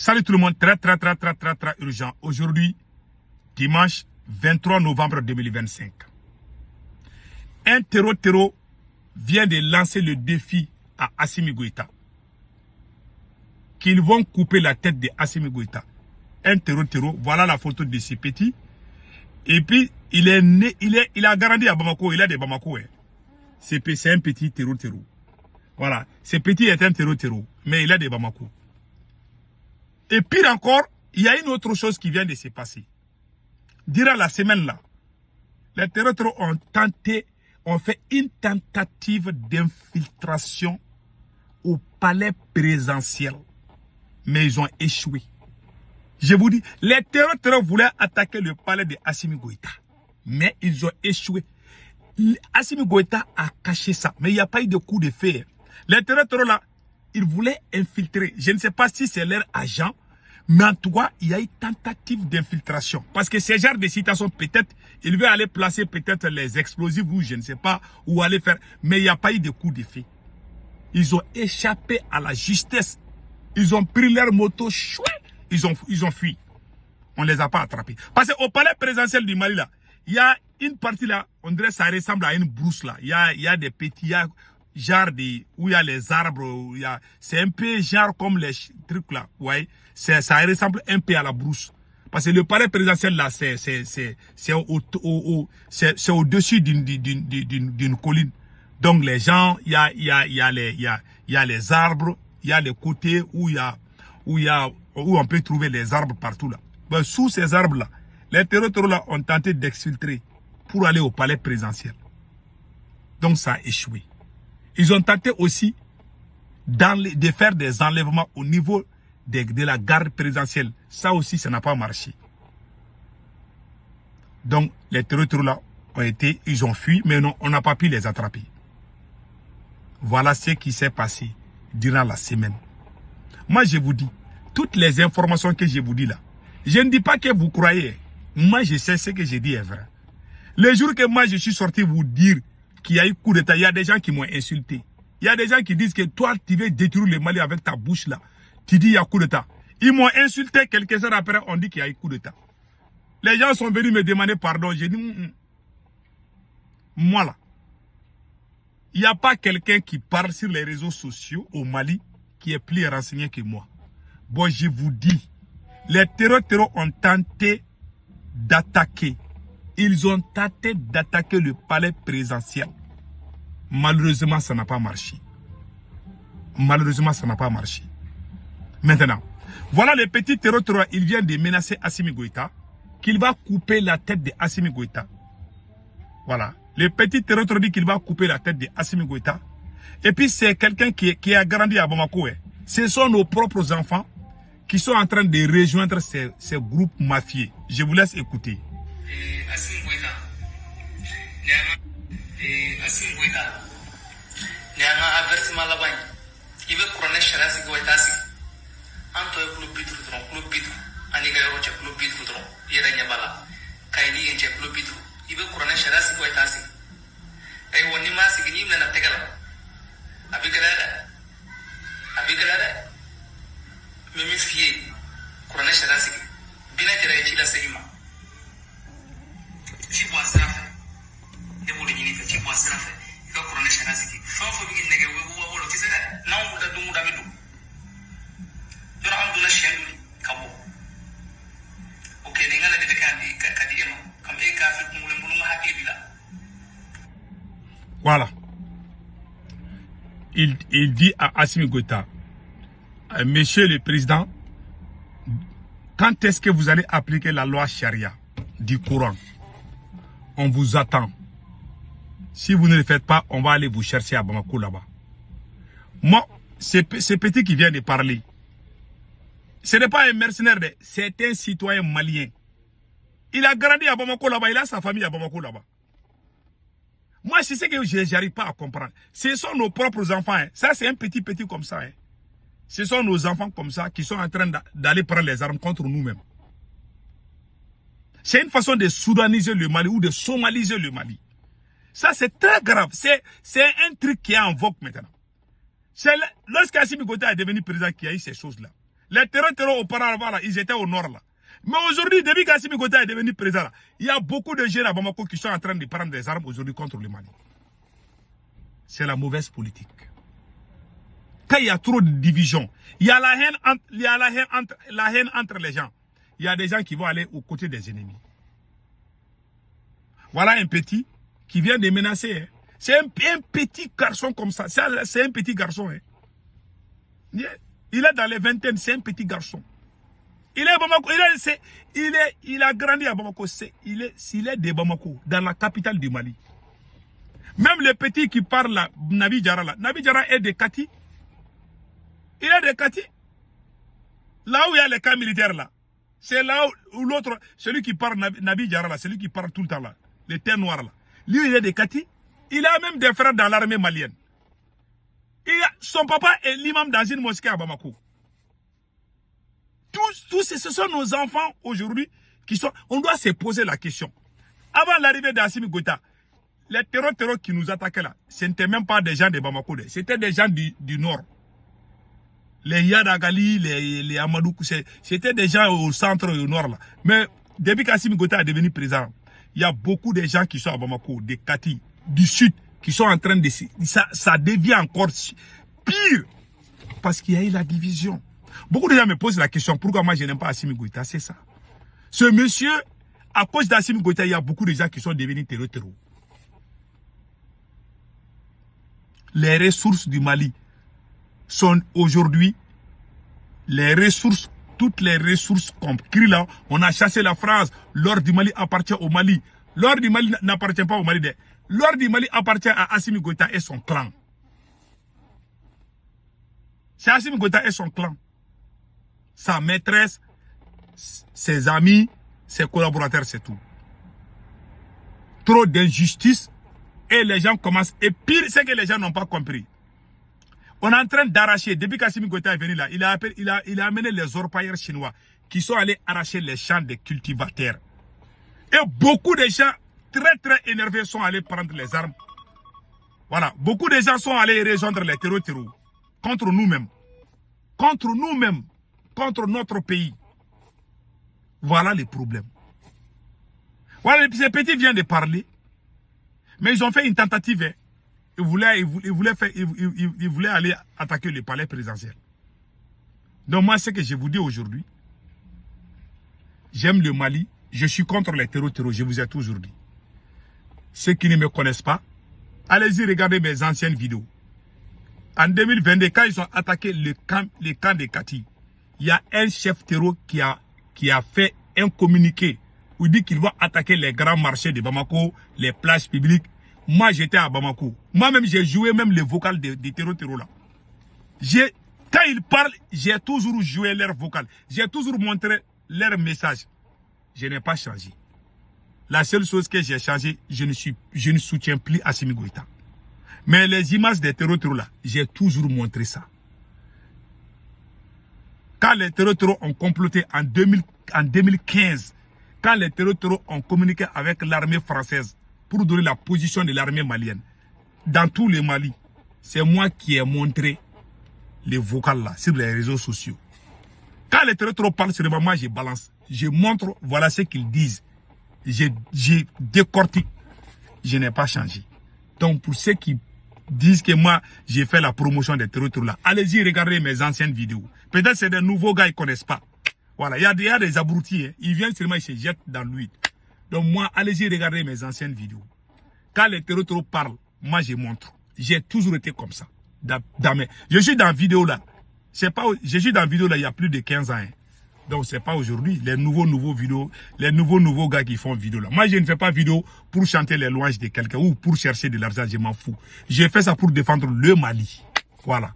Salut tout le monde, très urgent. Aujourd'hui, dimanche 23 novembre 2025. Un terreau vient de lancer le défi à Assimi Goïta qu'ils vont couper la tête de Assimi Goïta. Un terreau, voilà la photo de ce petit. Et puis, il est né, il a grandi à Bamako, il a des Bamako. Hein. C'est un petit terreau. Voilà, ce petit est un terreau, mais il a des Bamako. Et pire encore, il y a une autre chose qui vient de se passer. Durant la semaine là, les terroristes ont fait une tentative d'infiltration au palais présidentiel. Mais ils ont échoué. Je vous dis, les terroristes voulaient attaquer le palais de Assimi Goïta. Mais ils ont échoué. Assimi Goïta a caché ça. Mais il n'y a pas eu de coup de fer. Les terroristes là, ils voulaient infiltrer. Je ne sais pas si c'est leur agent. Mais en tout cas, il y a eu tentative d'infiltration. Parce que ces genres de situations, peut-être, ils veulent aller placer peut-être les explosifs ou je ne sais pas, où aller faire. Mais il n'y a pas eu de coup d'effet. Ils ont échappé à la justesse. Ils ont pris leur moto, chouette, ils ont fui. On ne les a pas attrapés. Parce qu'au palais présidentiel du Mali, là, il y a une partie là, on dirait que ça ressemble à une brousse là. Il y a des petits, genre où il y a les arbres, c'est un peu genre comme les trucs là, ouais, ça ressemble un peu à la brousse. Parce que le palais présidentiel là, c'est au-dessus d'une colline. Donc les gens, il y a les arbres, il y a les côtés où on peut trouver les arbres partout là. Ben, sous ces arbres là, les terroristes là ont tenté d'exfiltrer pour aller au palais présidentiel. Donc ça a échoué. Ils ont tenté aussi de faire des enlèvements au niveau de la garde présidentielle. Ça aussi, ça n'a pas marché. Donc, les terroristes là ils ont fui, mais non, on n'a pas pu les attraper. Voilà ce qui s'est passé durant la semaine. Moi, je vous dis, toutes les informations que je vous dis là, je ne dis pas que vous croyez. Moi, je sais ce que je dis est vrai. Le jour que moi, je suis sorti vous dire qu'il y a eu coup d'État, il y a des gens qui m'ont insulté. Il y a des gens qui disent que toi, tu veux détruire le Mali avec ta bouche là. Tu dis qu'il y a coup d'État. Ils m'ont insulté quelques heures après, on dit qu'il y a eu coup d'État. Les gens sont venus me demander pardon. J'ai dit, moi là, il n'y a pas quelqu'un qui parle sur les réseaux sociaux au Mali qui est plus renseigné que moi. Bon, je vous dis, les terroristes ont tenté d'attaquer. Ils ont tenté d'attaquer le palais présidentiel. Malheureusement, ça n'a pas marché. Malheureusement, ça n'a pas marché. Maintenant, voilà le petit terroriste, il vient de menacer Assimi Goïta, qu'il va couper la tête de Assimi Goïta. Voilà. Le petit terroriste dit qu'il va couper la tête de Assimi Goïta. Et puis, c'est quelqu'un qui a grandi à Bamako. Ce sont nos propres enfants qui sont en train de rejoindre ces groupes mafieux. Je vous laisse écouter. Assimi Goïta. Assimi Goïta. Il y a un avertissement là-bas. Il veut couronner Charasi Goïta. Anto est club bitrou, club bitrou. Aniga Rocha, club bitrou. Il y a un yabala. Kaini et club bitrou. Il veut couronner Charasi Goïta. Et on y m'a signé la tegala. Abigalada. Mais mes filles, couronner Charasi. Bina Jera la Sehima. Si vous avez et vous l'avez fait, si vous avez fait, il va couronner Charasi. Faut que vous n'ayez pas de vous faire. Non, vous avez tout d'abord. Voilà. Il dit à Assimi Goïta, Monsieur le Président, quand est-ce que vous allez appliquer la loi Charia du Coran? On vous attend. Si vous ne le faites pas, on va aller vous chercher à Bamako là-bas. Moi, c'est petit qui vient de parler. Ce n'est pas un mercenaire, c'est un citoyen malien. Il a grandi à Bamako là-bas, il a sa famille à Bamako là-bas. Moi, c'est ce que je n'arrive pas à comprendre. Ce sont nos propres enfants. Hein. Ça, c'est un petit comme ça. Hein. Ce sont nos enfants comme ça qui sont en train d'aller prendre les armes contre nous-mêmes. C'est une façon de soudaniser le Mali ou de somaliser le Mali. Ça, c'est très grave. C'est un truc qui est en vogue maintenant. Lorsqu'Assimi Goïta est devenu président, qu'il y a eu ces choses-là. Les terreurs auparavant, là, ils étaient au nord là. Mais aujourd'hui, depuis qu'Assimi Goïta est devenu président, là, il y a beaucoup de jeunes à Bamako qui sont en train de prendre des armes aujourd'hui contre le Mali. C'est la mauvaise politique. Quand il y a trop de divisions, il y a la haine entre les gens. Il y a des gens qui vont aller aux côtés des ennemis. Voilà un petit qui vient de menacer. Hein. C'est un petit garçon comme ça. C'est un petit garçon. Hein. Il est dans les vingtaines, c'est un petit garçon. Il est à Bamako, il a grandi à Bamako. Il est de Bamako, dans la capitale du Mali. Même le petit qui parle là, Nabi Diarra là. Nabi Diarra est de Kati. Il est de Kati. Là où il y a les camps militaires là. C'est là où l'autre, celui qui parle Nabi Diarra là, celui qui parle tout le temps là. Le thé noir là. Lui il est de Kati. Il a même des frères dans l'armée malienne. Son papa est l'imam dans une mosquée à Bamako. Tous ce sont nos enfants aujourd'hui qui sont... On doit se poser la question. Avant l'arrivée d'Assimi Goïta, les terreurs qui nous attaquaient là, ce n'étaient même pas des gens de Bamako, c'était des gens du nord. Les Yadagali, les Amadou, c'était des gens au centre et au nord là. Mais depuis qu'Assimi Goïta est devenu président, il y a beaucoup de gens qui sont à Bamako, des Kati, du sud, qui sont en train de... Ça devient encore pire. Parce qu'il y a eu la division. Beaucoup de gens me posent la question, pourquoi moi je n'aime pas Assimi Goïta, c'est ça. Ce monsieur, à cause d'Assimi Goïta, il y a beaucoup de gens qui sont devenus terreaux. Les ressources du Mali sont aujourd'hui les ressources, toutes les ressources qu'on crie là, on a chassé la France, l'or du Mali appartient au Mali. L'or du Mali n'appartient pas au Mali. L'or du Mali appartient à Assimi Goïta et son clan. C'est Assimi Goïta et son clan. Sa maîtresse, ses amis, ses collaborateurs, c'est tout. Trop d'injustice et les gens commencent. Et pire, c'est que les gens n'ont pas compris. On est en train d'arracher, depuis qu'Assimi Goïta est venu là, il a amené les orpailleurs chinois qui sont allés arracher les champs des cultivateurs. Et beaucoup de gens très énervés sont allés prendre les armes. Voilà, beaucoup de gens sont allés rejoindre les terreaux contre nous-mêmes. Contre nous-mêmes. Contre notre pays. Voilà les problèmes. Voilà, ces petits viennent de parler. Mais ils ont fait une tentative. Hein. Ils voulaient aller attaquer le palais présidentiel. Donc moi, ce que je vous dis aujourd'hui, j'aime le Mali. Je suis contre les terreaux. Je vous ai toujours dit. Ceux qui ne me connaissent pas, allez-y regarder mes anciennes vidéos. En 2022, quand ils ont attaqué le camp de Kati, il y a un chef terreau qui a fait un communiqué où il dit qu'il va attaquer les grands marchés de Bamako, les plages publiques. Moi, j'étais à Bamako. Moi-même, j'ai joué même les vocales des terreaux là. Quand ils parlent, j'ai toujours joué leur vocal. J'ai toujours montré leur message. Je n'ai pas changé. La seule chose que j'ai changé, je ne soutiens plus Assimi Goïta. Mais les images des terreaux là, j'ai toujours montré ça. Quand les terreaux ont comploté en 2015, quand les terreaux ont communiqué avec l'armée française pour donner la position de l'armée malienne, dans tout le Mali, c'est moi qui ai montré les vocales là sur les réseaux sociaux. Quand les terreaux parlent sur moi, je balance. Je montre, voilà ce qu'ils disent. J'ai décortique. Je n'ai pas changé. Donc pour ceux qui disent que moi, j'ai fait la promotion des terreaux là, allez-y regarder mes anciennes vidéos. Peut-être c'est des nouveaux gars, ils ne connaissent pas. Voilà, il y a des abrutis. Hein. Ils viennent seulement, ils se jettent dans l'huile. Donc moi, allez-y regarder mes anciennes vidéos. Quand les terreaux parlent, moi je montre. J'ai toujours été comme ça. Je suis dans la vidéo là. Je suis dans la vidéo là il y a plus de 15 ans. Hein. Donc c'est pas aujourd'hui. Les nouveaux vidéos, les nouveaux gars qui font vidéo là. Moi je ne fais pas vidéo pour chanter les louanges de quelqu'un ou pour chercher de l'argent, je m'en fous. J'ai fait ça pour défendre le Mali. Voilà.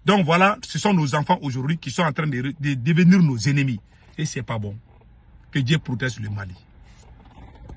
Donc voilà, ce sont nos enfants aujourd'hui qui sont en train de devenir nos ennemis. Et c'est pas bon. Que Dieu protège le Mali.